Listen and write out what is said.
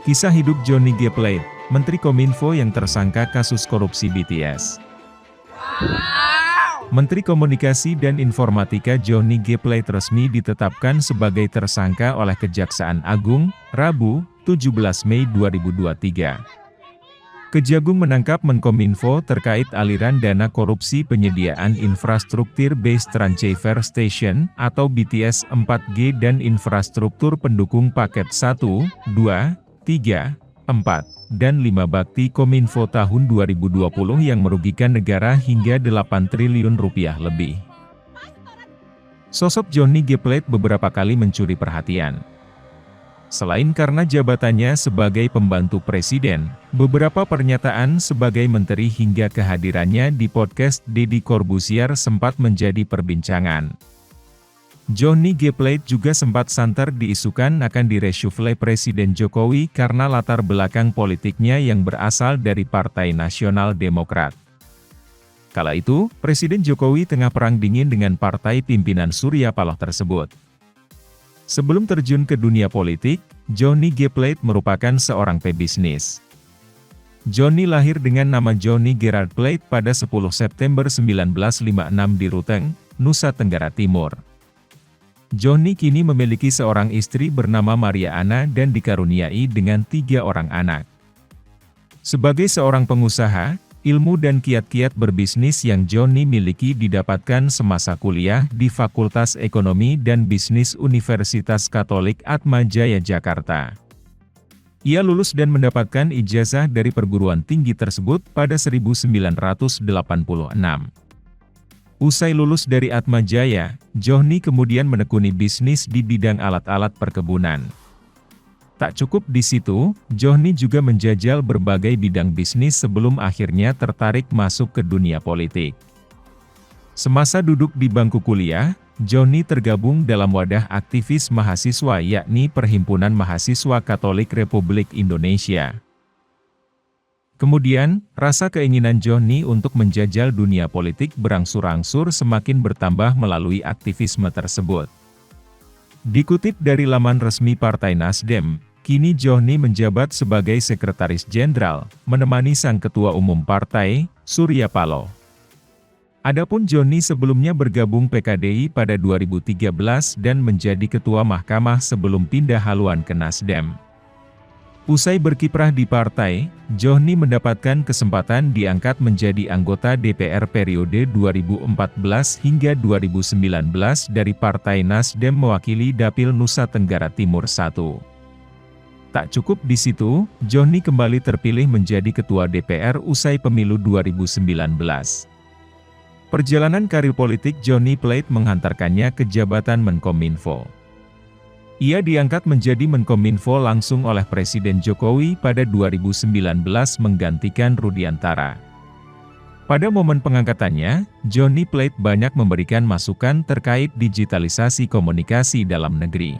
Kisah hidup Johnny G. Plate, Menteri Kominfo yang tersangka kasus korupsi BTS. Menteri Komunikasi dan Informatika Johnny G. Plate resmi ditetapkan sebagai tersangka oleh Kejaksaan Agung, Rabu, 17 Mei 2023. Kejagung menangkap Menkominfo terkait aliran dana korupsi penyediaan infrastruktur Base Transceiver Station atau BTS 4G dan infrastruktur pendukung paket 1, 2, 3, 4, dan 5 bakti Kominfo tahun 2020 yang merugikan negara hingga 8 triliun rupiah lebih. Sosok Johnny G. Plate beberapa kali mencuri perhatian. Selain karena jabatannya sebagai pembantu presiden, beberapa pernyataan sebagai menteri hingga kehadirannya di podcast Deddy Corbuzier sempat menjadi perbincangan. Johnny G. Plate juga sempat santer diisukan akan direshuffle Presiden Jokowi karena latar belakang politiknya yang berasal dari Partai Nasional Demokrat. Kala itu, Presiden Jokowi tengah perang dingin dengan partai pimpinan Surya Paloh tersebut. Sebelum terjun ke dunia politik, Johnny G. Plate merupakan seorang pebisnis. Johnny lahir dengan nama Johnny Gerard Plate pada 10 September 1956 di Ruteng, Nusa Tenggara Timur. Johnny kini memiliki seorang istri bernama Maria Anna dan dikaruniai dengan 3 orang anak. Sebagai seorang pengusaha, ilmu dan kiat-kiat berbisnis yang Johnny miliki didapatkan semasa kuliah di Fakultas Ekonomi dan Bisnis Universitas Katolik Atma Jaya Jakarta. Ia lulus dan mendapatkan ijazah dari perguruan tinggi tersebut pada 1986. Usai lulus dari Atma Jaya, Johnny kemudian menekuni bisnis di bidang alat-alat perkebunan. Tak cukup di situ, Johnny juga menjajal berbagai bidang bisnis sebelum akhirnya tertarik masuk ke dunia politik. Semasa duduk di bangku kuliah, Johnny tergabung dalam wadah aktivis mahasiswa yakni Perhimpunan Mahasiswa Katolik Republik Indonesia. Kemudian, rasa keinginan Johnny untuk menjajal dunia politik berangsur-angsur semakin bertambah melalui aktivisme tersebut. Dikutip dari laman resmi Partai Nasdem, kini Johnny menjabat sebagai Sekretaris Jenderal, menemani sang Ketua Umum Partai, Surya Paloh. Adapun Johnny sebelumnya bergabung PKDI pada 2013 dan menjadi Ketua Mahkamah sebelum pindah haluan ke Nasdem. Usai berkiprah di partai, Johnny mendapatkan kesempatan diangkat menjadi anggota DPR periode 2014 hingga 2019 dari Partai Nasdem mewakili Dapil Nusa Tenggara Timur I. Tak cukup di situ, Johnny kembali terpilih menjadi Ketua DPR usai pemilu 2019. Perjalanan karir politik Johnny Plate menghantarkannya ke jabatan Menkominfo. Ia diangkat menjadi Menkominfo langsung oleh Presiden Jokowi pada 2019 menggantikan Rudiantara. Pada momen pengangkatannya, Johnny Plate banyak memberikan masukan terkait digitalisasi komunikasi dalam negeri.